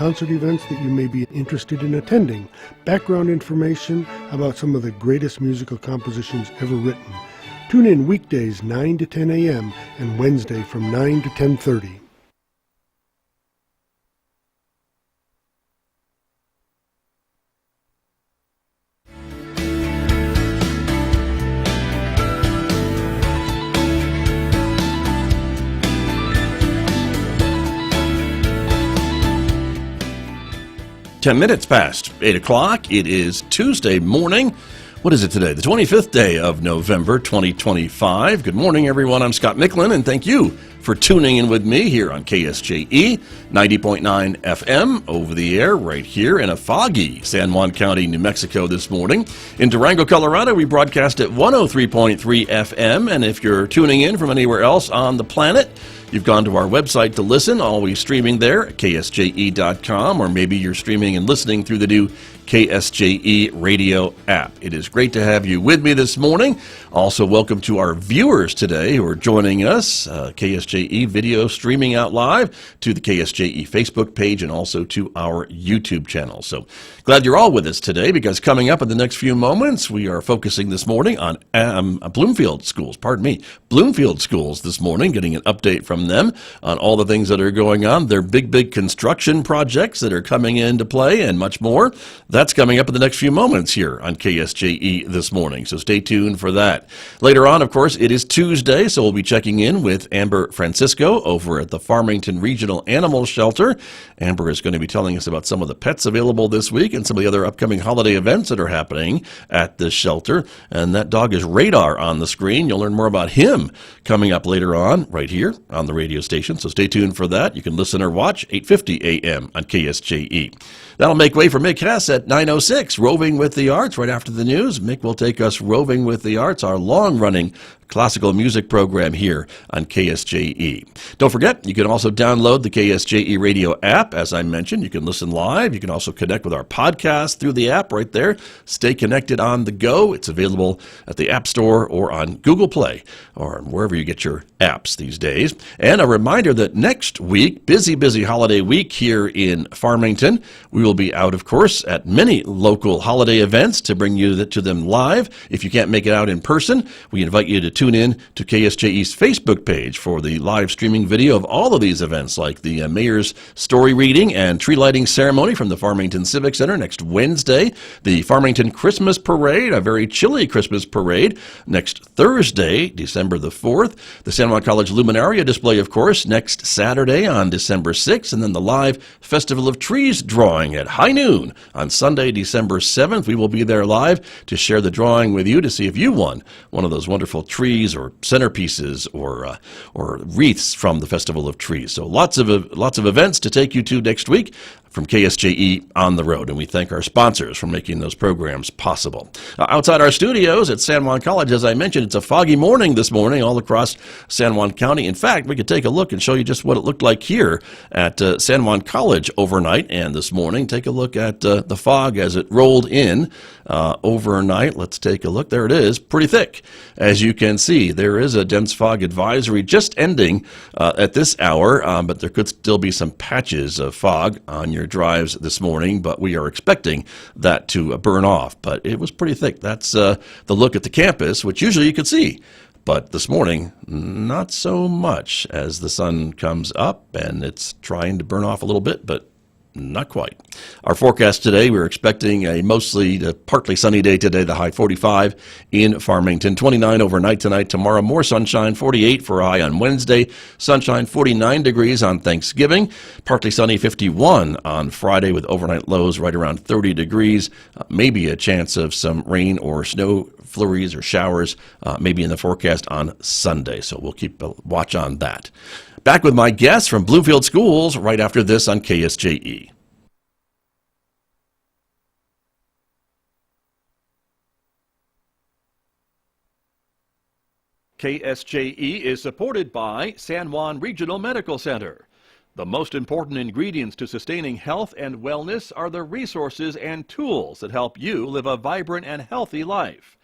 concert events that you may be interested in attending, background information about some of the greatest musical compositions ever written. Tune in weekdays 9 to 10 a.m. and Wednesday from 9 to 10:30. Ten minutes past 8 o'clock. It is Tuesday morning. What is it today? The 25th day of November, 2025. Good morning, everyone. I'm Scott Micklin, and thank you for tuning in with me here on KSJE 90.9 FM over the air right here in a foggy San Juan County, New Mexico this morning. In Durango, Colorado, we broadcast at 103.3 FM, and if you're tuning in from anywhere else on the planet, you've gone to our website to listen, always streaming there at KSJE.com, or maybe you're streaming and listening through the new KSJE radio app. It is great to have you with me this morning. Also, welcome to our viewers today who are joining us, KSJE video streaming out live to the KSJE Facebook page and also to our YouTube channel. So glad you're all with us today, because coming up in the next few moments, we are focusing this morning on Bloomfield schools. Bloomfield schools this morning, getting an update from them on all the things that are going on, their big construction projects that are coming into play, and much more. That's coming up in the next few moments here on KSJE this morning, so stay tuned for that. Later on, of course, it is Tuesday, so we'll be checking in with Amber Francisco over at the Farmington Regional Animal Shelter. Amber is going to be telling us about some of the pets available this week and some of the other upcoming holiday events that are happening at this shelter. And that dog is Radar on the screen. You'll learn more about him coming up later on right here on the radio station, so stay tuned for that. You can listen or watch 8:50 a.m. on KSJE. That'll make way for Mick Hess at 9:06, Roving with the Arts. Right after the news, Mick will take us roving with the arts, our long-running classical music program here on KSJE. Don't forget, you can also download the KSJE radio app. As I mentioned, you can listen live. You can also connect with our podcast through the app right there. Stay connected on the go. It's available at the App Store or on Google Play or wherever you get your apps these days. And a reminder that next week, busy holiday week here in Farmington, we will be out, of course, at many local holiday events to bring you to them live. If you can't make it out in person, we invite you to tune in to KSJE's Facebook page for the live streaming video of all of these events, like the mayor's story reading and tree lighting ceremony from the Farmington Civic Center next Wednesday, the Farmington Christmas Parade, a very chilly Christmas parade, next Thursday, December the 4th, the San Juan College Luminaria display, of course, next Saturday on December 6th, and then the live Festival of Trees drawing at high noon on Sunday, December 7th. We will be there live to share the drawing with you to see if you won one of those wonderful trees or centerpieces or wreaths from the Festival of Trees. So lots of events to take you to next week from KSJE on the road, and we thank our sponsors for making those programs possible. Outside our studios at San Juan College, as I mentioned, it's a foggy morning this morning all across San Juan County. In fact, we could take a look and show you just what it looked like here at San Juan College overnight and this morning. Take a look at the fog as it rolled in overnight. Let's take a look. There it is, pretty thick. As you can see, there is a dense fog advisory just ending at this hour, but there could still be some patches of fog on your drives this morning, but we are expecting that to burn off. But it was pretty thick. That's the look at the campus, which usually you could see. But this morning, not so much, as the sun comes up and it's trying to burn off a little bit, but not quite. Our forecast today, we're expecting a mostly partly sunny day today, the high 45 in Farmington, 29 overnight tonight. Tomorrow, more sunshine, 48 for a high on Wednesday. Sunshine, 49 degrees on Thanksgiving. Partly sunny, 51 on Friday with overnight lows right around 30 degrees. Maybe a chance of some rain or snow flurries or showers maybe in the forecast on Sunday. So we'll keep a watch on that. Back with my guests from Bloomfield Schools right after this on KSJE. KSJE is supported by San Juan Regional Medical Center. The most important ingredients to sustaining health and wellness are the resources and tools that help you live a vibrant and healthy life.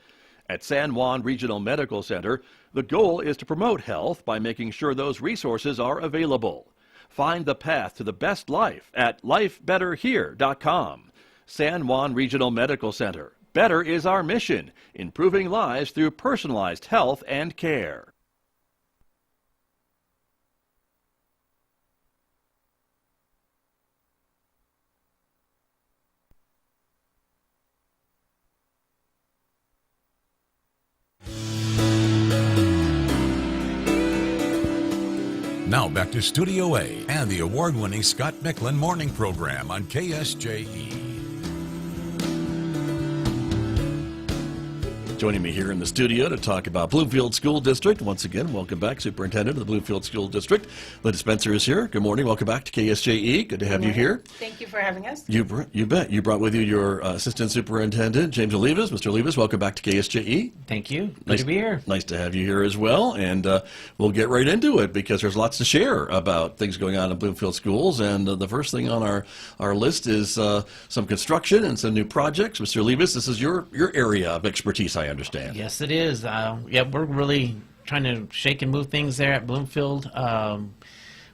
At San Juan Regional Medical Center, the goal is to promote health by making sure those resources are available. Find the path to the best life at lifebetterhere.com. San Juan Regional Medical Center. Better is our mission, improving lives through personalized health and care. Now back to Studio A and the award-winning Scott Micklin Morning Program on KSJE. Joining me here in the studio to talk about Bloomfield School District. Once again, welcome back, Superintendent of the Bloomfield School District. Lynda Spencer is here. Good morning. Welcome back to KSJE. Good to have you here. Thank you for having us. You bet. You brought with you your Assistant Superintendent, James Olivas. Mr. Olivas, welcome back to KSJE. Thank you. Nice Good to be here. Nice to have you here as well. And we'll get right into it because there's lots to share about things going on in Bloomfield schools. And the first thing on our list is some construction and some new projects. Mr. Olivas, this is your area of expertise, I understand. Yes, it is. Yeah, we're really trying to shake and move things there at Bloomfield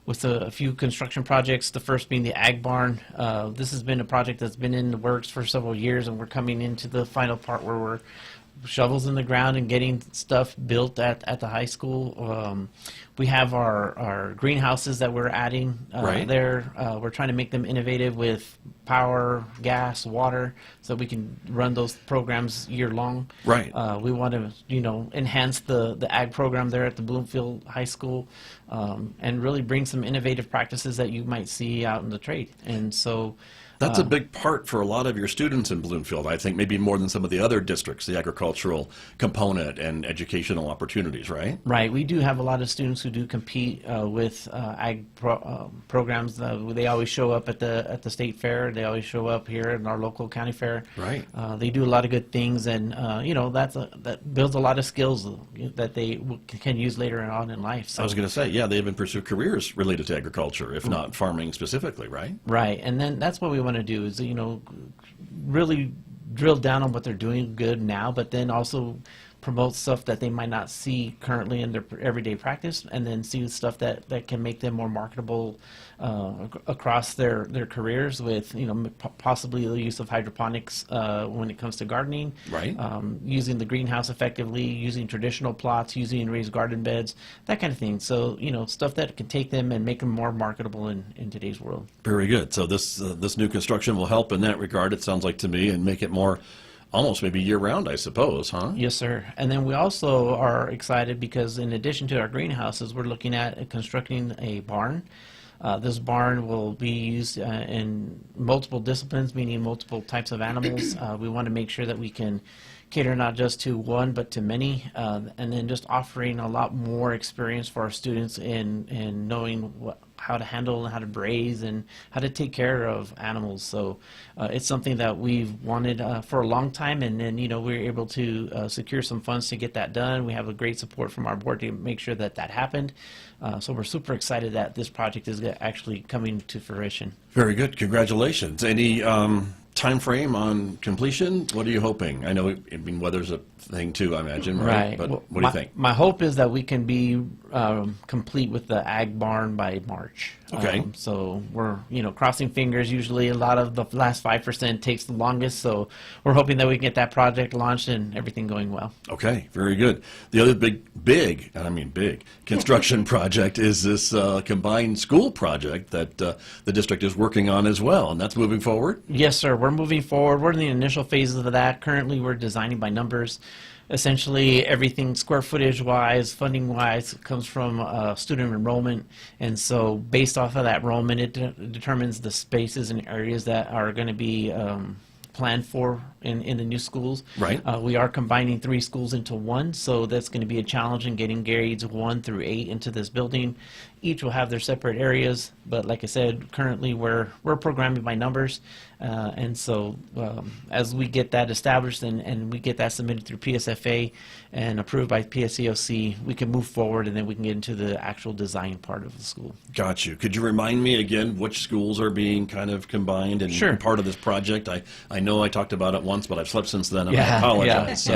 with a few construction projects, the first being the Ag Barn. This has been a project that's been in the works for several years, and we're coming into the final part where we're shovels in the ground and getting stuff built at the high school. We have our greenhouses that we're adding Right. there. We're trying to make them innovative with power, gas, water, so we can run those programs year long. Right. We want to, enhance the ag program there at the Bloomfield High School, and really bring some innovative practices that you might see out in the trade. And so That's a big part for a lot of your students in Bloomfield, I think, maybe more than some of the other districts, the agricultural component and educational opportunities, right? Right. We do have a lot of students who do compete with ag programs. They always show up at the state fair. They always show up here in our local county fair. Right. They do a lot of good things, and that builds a lot of skills that they can use later on in life. So, I was going to say, yeah, they even pursue careers related to agriculture, if not farming specifically, right? right. And then that's what we want to do is really drill down on what they're doing good now, but then also promote stuff that they might not see currently in their everyday practice, and then see stuff that can make them more marketable across their careers with possibly the use of hydroponics when it comes to gardening, Right. Using the greenhouse effectively, using traditional plots, using raised garden beds, that kind of thing. So stuff that can take them and make them more marketable in today's world. Very good. So this new construction will help in that regard, it sounds like to me, and make it more almost maybe year-round, I suppose, huh? Yes, sir. And then we also are excited because in addition to our greenhouses, we're looking at constructing a barn. This barn will be used in multiple disciplines, meaning multiple types of animals. We want to make sure that we can cater not just to one, but to many, and then just offering a lot more experience for our students in knowing how to handle and how to braise and how to take care of animals. So it's something that we've wanted for a long time, and then we were able to secure some funds to get that done. We have a great support from our board to make sure that happened. So we're super excited that this project is actually coming to fruition. Very good. Congratulations. Any time frame on completion? What are you hoping? I know, weather's a thing too, I imagine, right? But Well, what do you think? My hope is that we can be complete with the ag barn by March. Okay. So we're, crossing fingers. Usually a lot of the last 5% takes the longest. So we're hoping that we can get that project launched and everything going well. Okay, very good. The other big, and I mean big, construction project is this combined school project that the district is working on as well, and that's moving forward? Yes, sir. We're moving forward. We're in the initial phases of that. Currently, we're designing by numbers. Essentially, everything square footage-wise, funding-wise, comes from student enrollment. And so based off of that enrollment, it determines the spaces and areas that are going to be planned for in the new schools. Right. We are combining 3 schools into one, so that's going to be a challenge in getting grades 1 through 8 into this building. Each will have their separate areas, but like I said, currently we're programming by numbers, and so as we get that established and we get that submitted through PSFA and approved by PSEOC, we can move forward and then we can get into the actual design part of the school. Got you. Could you remind me again which schools are being kind of combined and Sure. part of this project? I know I talked about it once, but I've slept since then, and I apologize.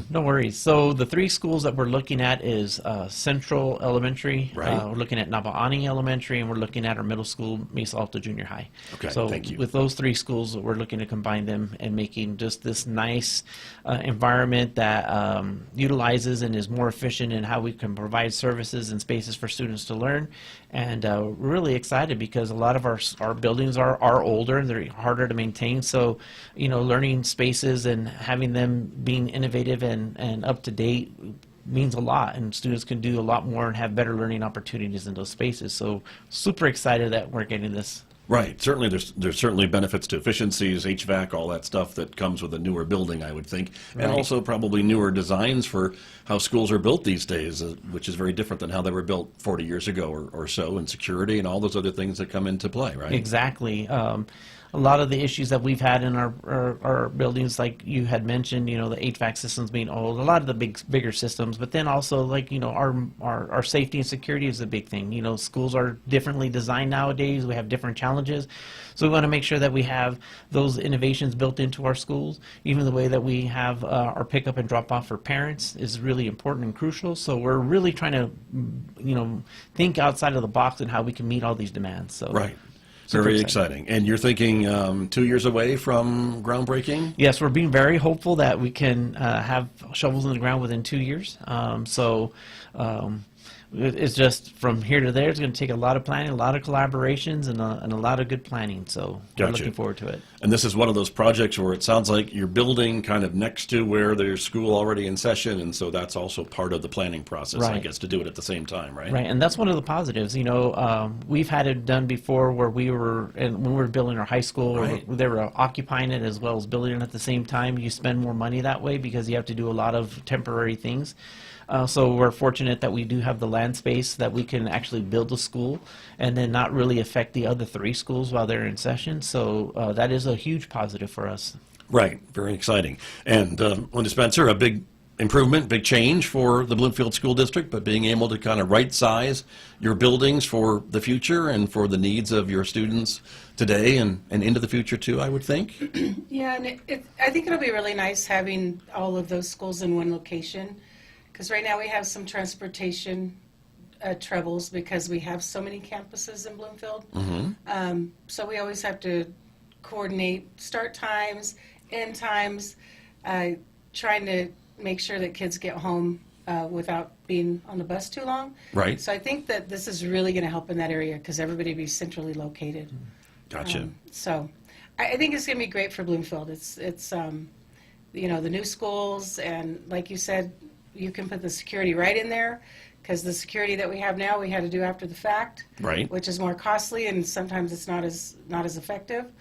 No worries. So the three schools that we're looking at is Central Elementary. Right. We're looking at Napaani Elementary, and we're looking at our middle school, Mesa Alta Junior High. Okay, so thank you. With those three schools, we're looking to combine them and making just this nice environment that utilizes and is more efficient in how we can provide services and spaces for students to learn. And we're really excited because a lot of our buildings are older and they're harder to maintain. So, learning spaces and having them being innovative and up to date means a lot, and students can do a lot more and have better learning opportunities in those spaces. So super excited that we're getting this. Right. Certainly, there's certainly benefits to efficiencies, HVAC, all that stuff that comes with a newer building, I would think, and also probably newer designs for how schools are built these days, which is very different than how they were built 40 years ago or so, and security and all those other things that come into play, right? Exactly. A lot of the issues that we've had in our buildings, like you had mentioned, the HVAC systems being old, a lot of the bigger systems, but then also our safety and security is a big thing. Schools are differently designed nowadays. We have different challenges. So we want to make sure that we have those innovations built into our schools. Even the way that we have our pickup and drop off for parents is really important and crucial. So we're really trying to, think outside of the box and how we can meet all these demands. So. Right. Very exciting. And you're thinking 2 years away from groundbreaking? Yes, we're being very hopeful that we can have shovels in the ground within 2 years. It's just from here to there. It's going to take a lot of planning, a lot of collaborations, and a lot of good planning. So we're looking forward to it. And this is one of those projects where it sounds like you're building kind of next to where there's school already in session, and so that's also part of the planning process, I guess, to do it at the same time, right? Right, and that's one of the positives. We've had it done before where when we were building our high school, they were occupying it as well as building it at the same time. You spend more money that way because you have to do a lot of temporary things. So we're fortunate that we do have the land space that we can actually build a school and then not really affect the other three schools while they're in session. So that is a huge positive for us. Right. Very exciting. And Lynda Spencer, a big improvement, big change for the Bloomfield School District, but being able to kind of right size your buildings for the future and for the needs of your students today and into the future too, I would think. Yeah, and I think it'll be really nice having all of those schools in one location. Because right now we have some transportation troubles because we have so many campuses in Bloomfield. So we always have to coordinate start times, end times, trying to make sure that kids get home without being on the bus too long. Right. So I think that this is really going to help in that area because everybody will be centrally located. Gotcha. So I think it's going to be great for Bloomfield. It's the new schools, and like you said, you can put the security right in there because the security that we have now we had to do after the fact, right, which is more costly and sometimes it's not as effective.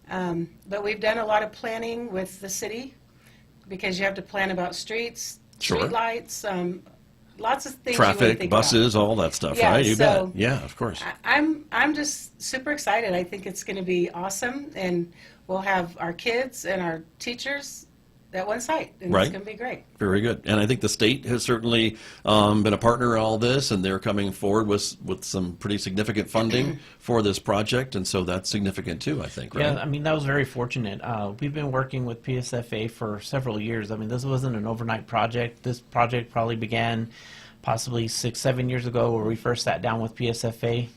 But we've done a lot of planning with the city because you have to plan about streets, street lights, lots of things. Traffic, buses, all that stuff, right? You bet. Yeah, of course. I'm just super excited. I think it's going to be awesome, and we'll have our kids and our teachers at one site, and it's going to be great. Very good. And I think the state has certainly been a partner in all this, and they're coming forward with some pretty significant funding for this project, and so that's significant too, I think, right? Yeah, I mean, that was very fortunate. We've been working with PSFA for several years. I mean, this wasn't an overnight project. This project probably began possibly 6-7 years ago where we first sat down with PSFA.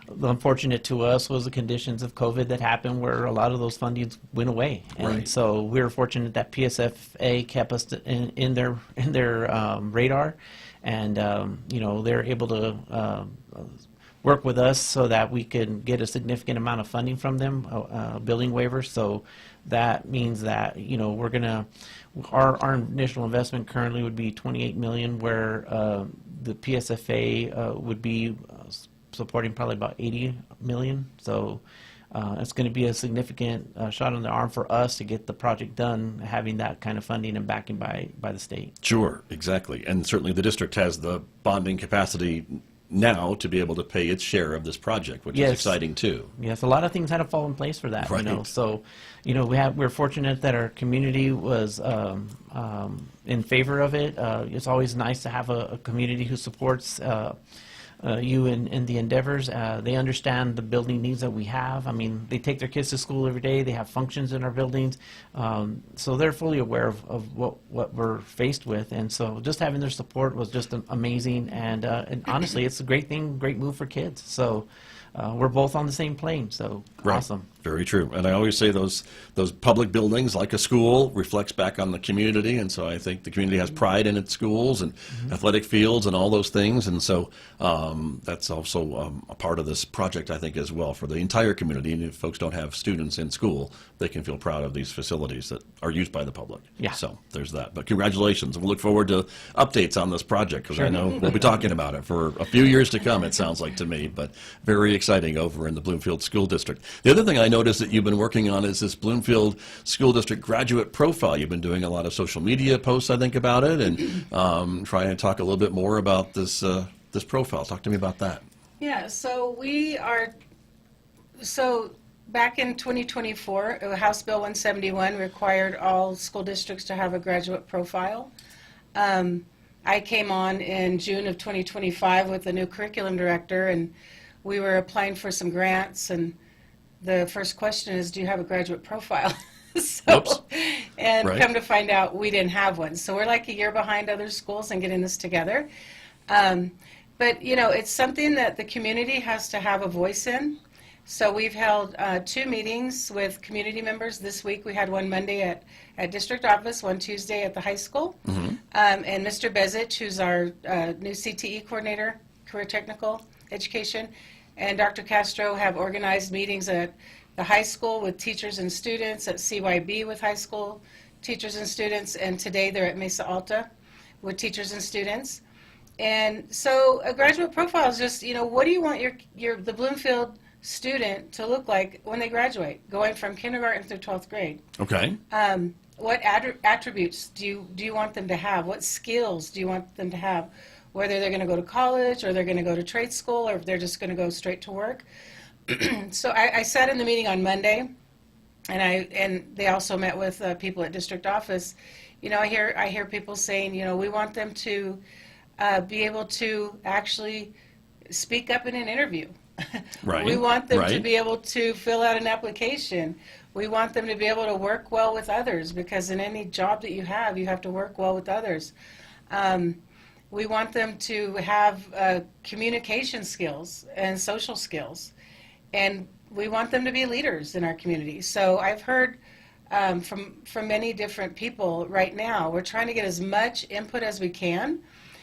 The unfortunate to us was the conditions of COVID that happened where a lot of those fundings went away. And so we were fortunate that PSFA kept us in their radar, and they're able to work with us so that we can get a significant amount of funding from them, building waivers. So that means that we're gonna our initial investment currently would be $28 million, where the PSFA would be supporting probably about $80 million. So it's going to be a significant shot on the arm for us to get the project done, having that kind of funding and backing by the state. Sure, exactly. And certainly the district has the bonding capacity now to be able to pay its share of this project, which is exciting too. Yes, a lot of things had to fall in place for that. So we're fortunate that our community was in favor of it. It's always nice to have a community who supports you in the endeavors. They understand the building needs that we have. I mean, they take their kids to school every day. They have functions in our buildings. So they're fully aware of what we're faced with. And so just having their support was just amazing. And honestly, it's a great thing, great move for kids. So we're both on the same plane. So Right. awesome. Very true. And I always say those public buildings, like a school, reflects back on the community. And so I think the community has pride in its schools and athletic fields and all those things. And so that's also a part of this project, I think, as well, for the entire community. And if folks don't have students in school, they can feel proud of these facilities that are used by the public. Yeah. So there's that. But congratulations. We'll look forward to updates on this project, because I know we'll be talking about it for a few years to come, it sounds like to me. But very exciting over in the Bloomfield School District. The other thing I noticed that you've been working on is this Bloomfield School District graduate profile. You've been doing a lot of social media posts, I think, about it, and trying to talk a little bit more about this this profile. Talk to me about that. Yeah, so back in 2024, House Bill 171 required all school districts to have a graduate profile. I came on in June of 2025 with the new curriculum director, and we were applying for some grants, and the first question is, do you have a graduate profile? Whoops. And Right. come to find out, we didn't have one. So we're like a year behind other schools in getting this together. But, you know, it's something that the community has to have a voice in. So we've held 2 meetings with community members. This week we had one Monday at district office, one Tuesday at the high school. And Mr. Bezich, who's our new CTE coordinator, career technical education, and Dr. Castro have organized meetings at the high school with teachers and students, at CYB with high school teachers and students, and today they're at Mesa Alta with teachers and students. And so a graduate profile is just, you know, what do you want the Bloomfield student to look like when they graduate, going from kindergarten through 12th grade? Okay. What attributes do you want them to have? What skills do you want them to have? Whether they're going to go to college or they're going to go to trade school or if they're just going to go straight to work. So I sat in the meeting on Monday, and they also met with people at district office. You know, I hear people saying, you know, we want them to be able to actually speak up in an interview. Right. We want them to Right. be able to fill out an application. We want them to be able to work well with others, because in any job that you have to work well with others. We want them to have communication skills and social skills, and we want them to be leaders in our community. So I've heard from many different people right now. We're trying to get as much input as we can.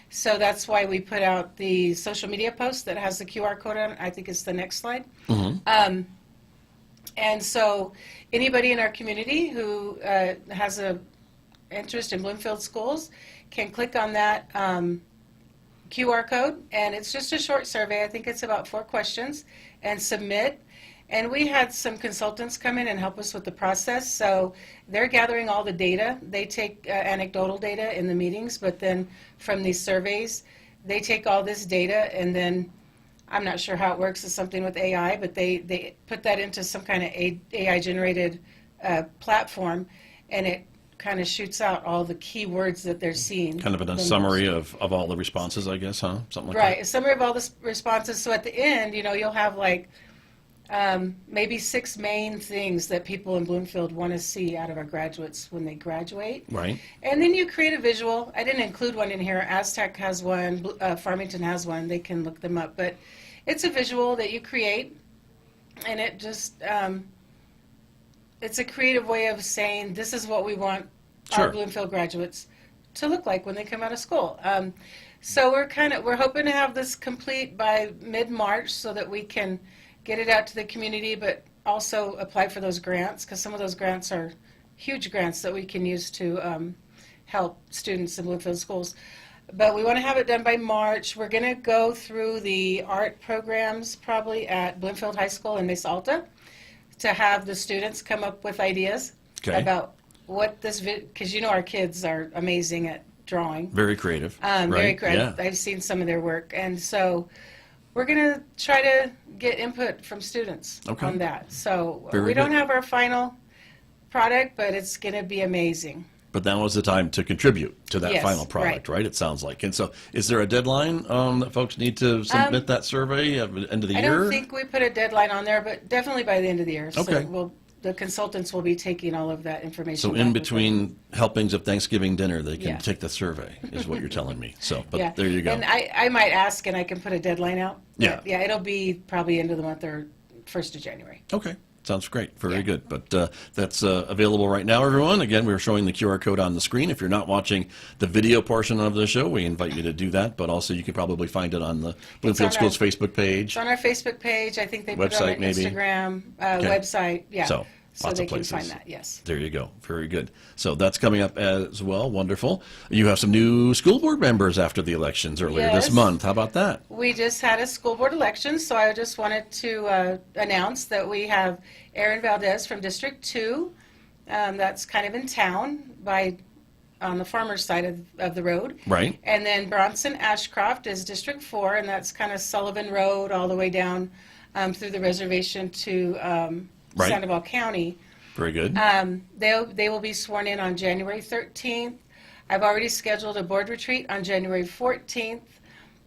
So that's why we put out the social media post that has the QR code on it. I think it's the next slide. And so anybody in our community who has an interest in Bloomfield schools can click on that QR code, and it's just a short survey. I think it's about 4 questions, and submit. And we had some consultants come in and help us with the process. So they're gathering all the data. They take anecdotal data in the meetings, but then from these surveys, they take all this data, and then I'm not sure how it works. It's something with AI, but they put that into some kind of AI-generated platform, and it kind of shoots out all the key words that they're seeing. Kind of a summary of all the responses, I guess, huh? Something like Right, that. a summary of all the responses. So at the end, you know, you'll have like maybe 6 main things that people in Bloomfield want to see out of our graduates when they graduate. Right. And then you create a visual. I didn't include one in here. Aztec has one. Farmington has one. They can look them up. But it's a visual that you create, and it just it's a creative way of saying this is what we want Sure. our Bloomfield graduates to look like when they come out of school. So we're hoping to have this complete by mid-March so that we can get it out to the community, but also apply for those grants, because some of those grants are huge grants that we can use to help students in Bloomfield schools. But we want to have it done by March. We're going to go through the art programs probably at Bloomfield High School in Mesa Alta to have the students come up with ideas Okay. about what this, because you know our kids are amazing at drawing. Very creative. Very right? creative. Yeah. I've seen some of their work, and so we're going to try to get input from students Okay. on that. So Very we don't good. have our final product, but it's going to be amazing. But now is the time to contribute to that Yes, final product, right? It sounds like. And so, is there a deadline that folks need to submit that survey at the end of the I year? don't think we put a deadline on there, but definitely by the end of the year. Okay. So the consultants will be taking all of that information. So back in with them. between helpings of Thanksgiving dinner, they can Yeah. take the survey, is what you're telling me. So, but Yeah. there you go. And I might ask, and I can put a deadline out. Yeah. But yeah, it'll be probably end of the month or 1st of January. Okay. Sounds great. Very Yeah. good. But that's available right now, everyone. Again, we're showing the QR code on the screen. If you're not watching the video portion of the show, we invite you to do that. But also, you can probably find it on the Bloomfield on Schools our- Facebook page. It's on our Facebook page. I think they put it Website, on maybe? Instagram, Okay. website. Yeah. So, lots they of places. can find that. Yes. There you go. Very good. So that's coming up as well. Wonderful. You have some new school board members after the elections earlier this Yes. month. How about that? We just had a school board election, so I just wanted to announce that we have Aaron Valdez from District 2. That's kind of in town on the farmer's side of the road. Right. And then Bronson Ashcroft is District 4, and that's kind of Sullivan Road all the way down through the reservation to Right. Sandoval County. Very good. They will be sworn in on January 13th. I've already scheduled a board retreat on January 14th.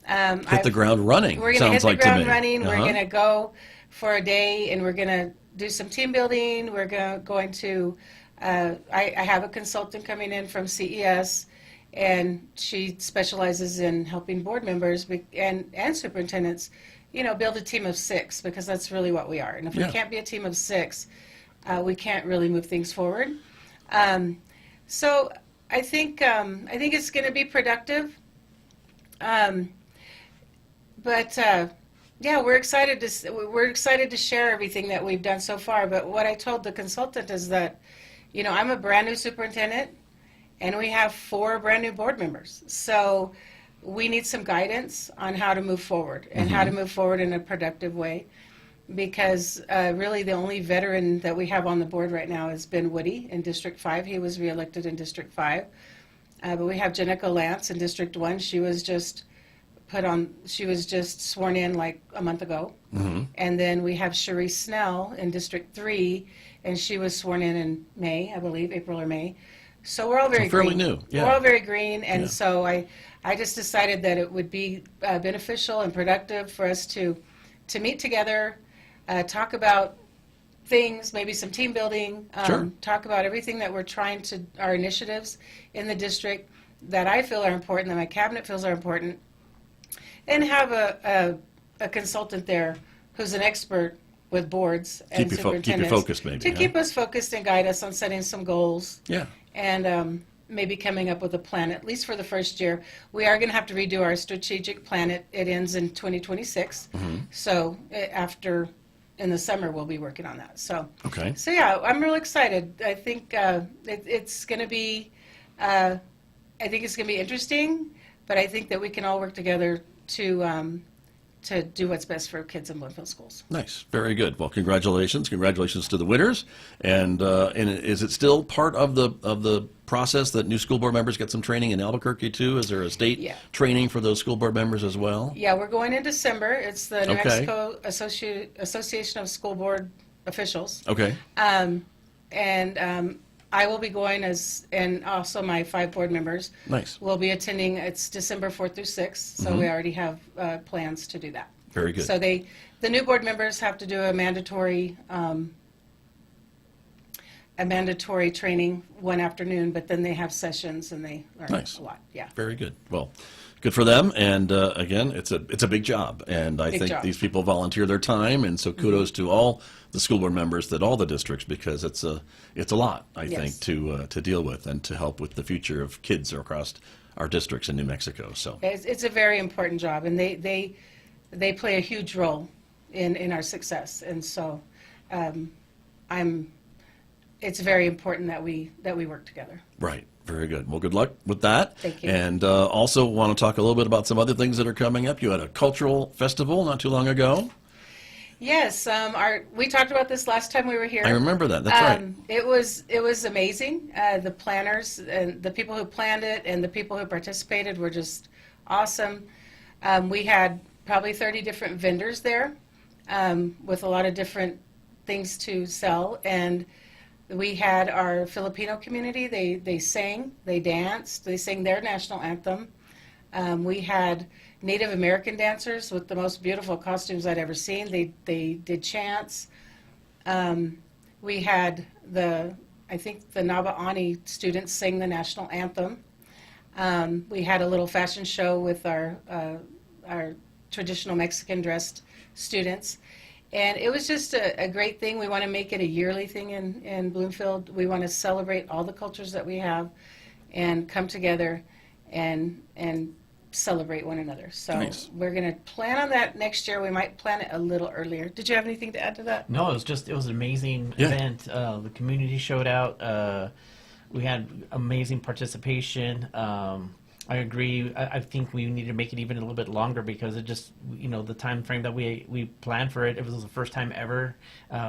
Hit the ground running. We're going to sounds hit the like to ground me. running. We're Uh-huh. going to go for a day, and we're going to do some team building. We're going to. I have a consultant coming in from CES, and she specializes in helping board members and superintendents, build a team of 6, because that's really what we are. And if Yeah. we can't be a team of 6, we can't really move things forward. So I think it's going to be productive. But yeah, we're excited to share everything that we've done so far. But what I told the consultant is that, I'm a brand new superintendent, and we have 4 brand new board members. So we need some guidance on how to move forward and how to move forward in a productive way. Because really the only veteran that we have on the board right now has been Woody in District 5. He was reelected in District 5. But we have Jenica Lance in District 1. She was just sworn in like a month ago. And then we have Cherie Snell in District 3, and she was sworn in May, I believe, April or May. So we're all very fairly green. new, yeah. We're all very green, and Yeah. so I just decided that it would be beneficial and productive for us to meet together, talk about things, maybe some team building, Sure. talk about everything that we're our initiatives in the district that I feel are important, that my cabinet feels are important, and have a consultant there who's an expert with boards and Keep you superintendents. focused, maybe, to huh? keep us focused and guide us on setting some goals. Yeah. And maybe coming up with a plan, at least for the first year. We are going to have to redo our strategic plan. It ends in 2026. So after, in the summer, we'll be working on that. So, Okay. so yeah, I'm real excited. I think it's going to be, interesting, but I think that we can all work together to do what's best for kids in Bloomfield schools. Nice. Very good. Well, congratulations. Congratulations to the winners. And is it still part of the process that new school board members get some training in Albuquerque too? Is there a state Yeah. training for those school board members as well? Yeah, we're going in December. It's the New Okay. Mexico Association of School Board Officials. Okay. And I will be going and also my 5 board members Nice. will be attending. It's December 4th through 6th, so we already have plans to do that. Very good. So the new board members have to do a mandatory training one afternoon, but then they have sessions and they learn Nice. a lot. Yeah. Very good. Well, good for them. And again, it's a big job. And I Big think job. these people volunteer their time. And so kudos to all the school board members at all the districts, because it's a lot, I Yes. think, to deal with and to help with the future of kids across our districts in New Mexico. So It's a very important job, and they play a huge role in our success. And so, it's very important that we work together. right. Very good. Well, good luck with that. Thank you. And also want to talk a little bit about some other things that are coming up. You had a cultural festival not too long ago. Yes, we talked about this last time we were here. I remember that. That's right. It was amazing. The planners and the people who planned it and the people who participated were just awesome. We had probably 30 different vendors there with a lot of different things to sell, and We had our Filipino community. They sang, they danced, they sang their national anthem. We had Native American dancers with the most beautiful costumes I'd ever seen. They did chants. We had I think the Nabaani students sing the national anthem. We had a little fashion show with our traditional Mexican dressed students. And it was just a great thing. We want to make it a yearly thing in Bloomfield. We want to celebrate all the cultures that we have and come together and celebrate one another. So Nice. we're going to plan on that next year. We might plan it a little earlier. Did you have anything to add to that? No, it was an amazing Yeah. event. The community showed out. We had amazing participation. I agree. I think we need to make it even a little bit longer because it just, the time frame that we planned for it, it was the first time ever.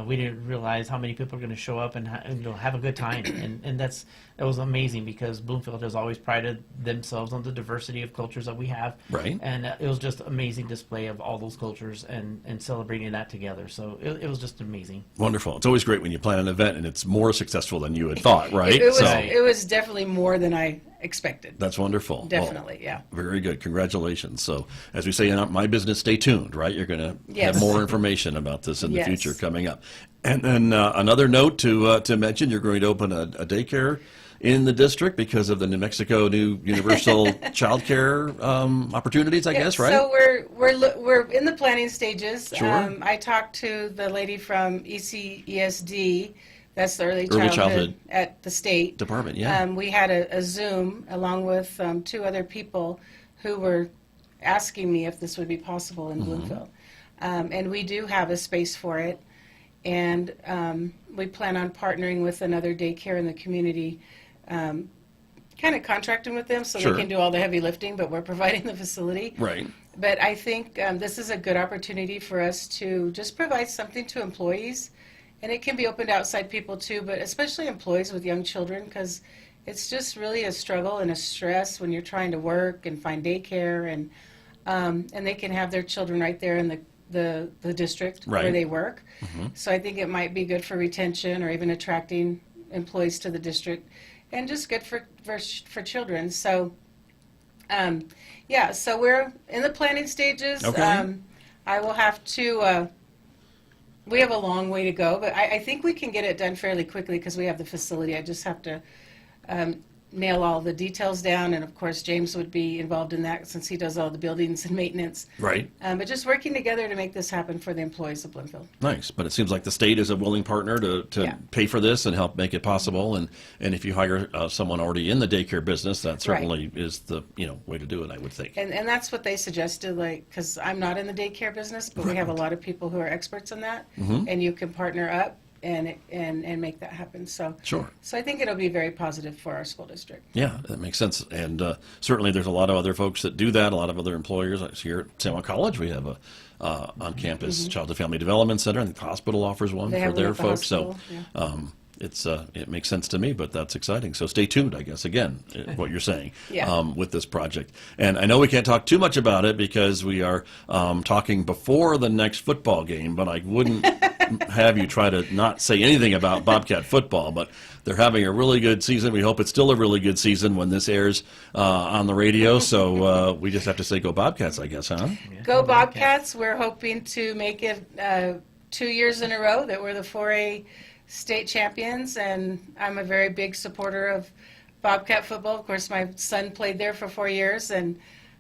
We didn't realize how many people are going to show up and have a good time. And that was amazing because Bloomfield has always prided themselves on the diversity of cultures that we have. Right. And it was just amazing display of all those cultures and celebrating that together. So it was just amazing. Wonderful. It's always great when you plan an event and it's more successful than you had thought, right? It was definitely more than I expected. That's wonderful. Definitely, yeah. Very good. Congratulations. So, as we say in my business, stay tuned, right? You're going to Yes. have more information about this in the Yes. future coming up. And then another note to mention, you're going to open a daycare in the district because of the New Mexico new universal child care opportunities, I guess, right? So we're in the planning stages. Sure. I talked to the lady from ECESD, that's the early Childhood childhood at the state Department, yeah. We had a Zoom along with two other people who were asking me if this would be possible in Bloomfield. And we do have a space for it. And we plan on partnering with another daycare in the community, kind of contracting with them so Sure. they can do all the heavy lifting, but we're providing the facility. Right. But I think this is a good opportunity for us to just provide something to employees. And it can be open to outside people too, but especially employees with young children, because it's just really a struggle and a stress when you're trying to work and find daycare, and they can have their children right there in the district Right. where they work. So I think it might be good for retention or even attracting employees to the district, and just good for children. So so we're in the planning stages. Okay. I will have to. We have a long way to go, but I think we can get it done fairly quickly because we have the facility. I just have to nail all the details down, and of course James would be involved in that since he does all the buildings and maintenance. Right. But just working together to make this happen for the employees of Bloomfield. Nice. But it seems like the state is a willing partner to Yeah. pay for this and help make it possible. And if you hire someone already in the daycare business, that certainly is the way to do it, I would think. And that's what they suggested, because I'm not in the daycare business, but we have a lot of people who are experts in that, and you can partner up and make that happen. So Sure. So I think it'll be very positive for our school district. Yeah, that makes sense. And certainly there's a lot of other folks that do that, a lot of other employers. Here at San Juan College, we have a on-campus Child and Family Development Center, and the hospital offers one They for have one their at the folks. So hospital, it makes sense to me, but that's exciting. So stay tuned, I guess, again, what you're saying Yeah. with this project. And I know we can't talk too much about it because we are talking before the next football game, but I wouldn't have you try to not say anything about Bobcat football, but they're having a really good season. We hope it's still a really good season when this airs on the radio. So we just have to say go Bobcats, I guess, huh? Go Bobcats. We're hoping to make it 2 years in a row that we're the 4A state champions, and I'm a very big supporter of Bobcat football. Of course, my son played there for 4 years and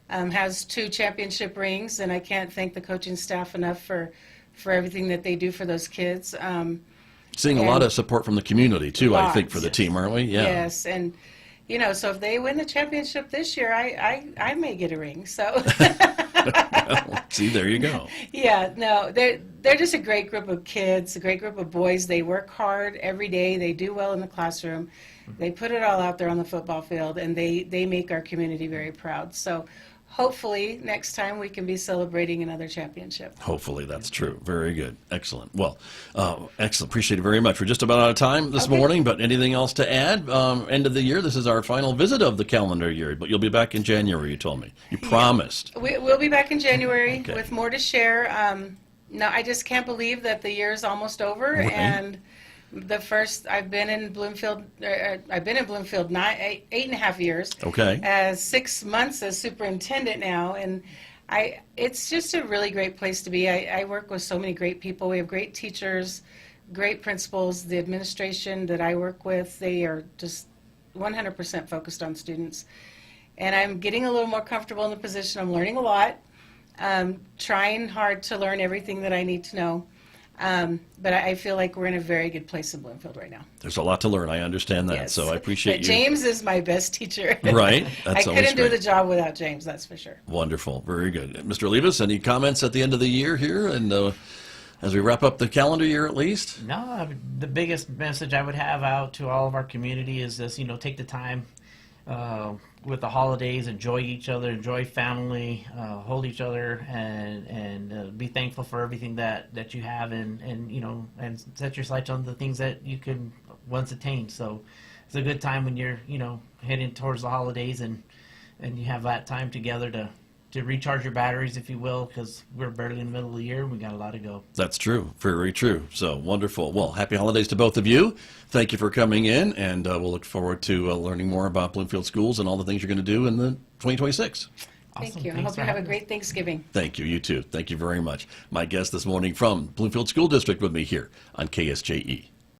has 2 championship rings, and I can't thank the coaching staff enough for everything that they do for those kids. Seeing a lot of support from the community, too, I think, Lots. for the team, aren't we? Yeah. Yes, and so if they win the championship this year, I may get a ring. So See, there you go. yeah, no, they're just a great group of kids, a great group of boys. They work hard every day. They do well in the classroom. They put it all out there on the football field, and they make our community very proud. So hopefully next time we can be celebrating another championship. Hopefully that's true. Very good. Excellent. Well, excellent. Appreciate it very much. We're just about out of time this morning, but anything else to add? End of the year. This is our final visit of the calendar year, but you'll be back in January, you told me. You promised. We'll be back in January Okay. with more to share. No, I just can't believe that the year is almost over, Right. and I've been in Bloomfield. I've been in Bloomfield 8.5 years. Okay. 6 months as superintendent now, and it's just a really great place to be. I work with so many great people. We have great teachers, great principals. The administration that I work with, they are just 100% focused on students. And I'm getting a little more comfortable in the position. I'm learning a lot, trying hard to learn everything that I need to know. But I feel like we're in a very good place in Bloomfield right now. There's a lot to learn. I understand that. Yes. So I appreciate But you. James is my best teacher. Right. I That's always couldn't do great. the job without James, that's for sure. Wonderful. Very good. Mr. Olivas, any comments at the end of the year here? And as we wrap up the calendar year at least? No, the biggest message I would have out to all of our community is this, take the time with the holidays, enjoy each other, enjoy family, hold each other, and be thankful for everything that you have, and set your sights on the things that you can once attain. So it's a good time when you're, heading towards the holidays and you have that time together to recharge your batteries, if you will, because we're barely in the middle of the year and we got a lot to go. That's true. Very true. So wonderful. Well, happy holidays to both of you. Thank you for coming in, and we'll look forward to learning more about Bloomfield Schools and all the things you're going to do in the 2026. Thank Awesome. you. I Thanks hope for you have a having us. great Thanksgiving. Thank you. You too. Thank you very much. My guest this morning from Bloomfield School District with me here on KSJE.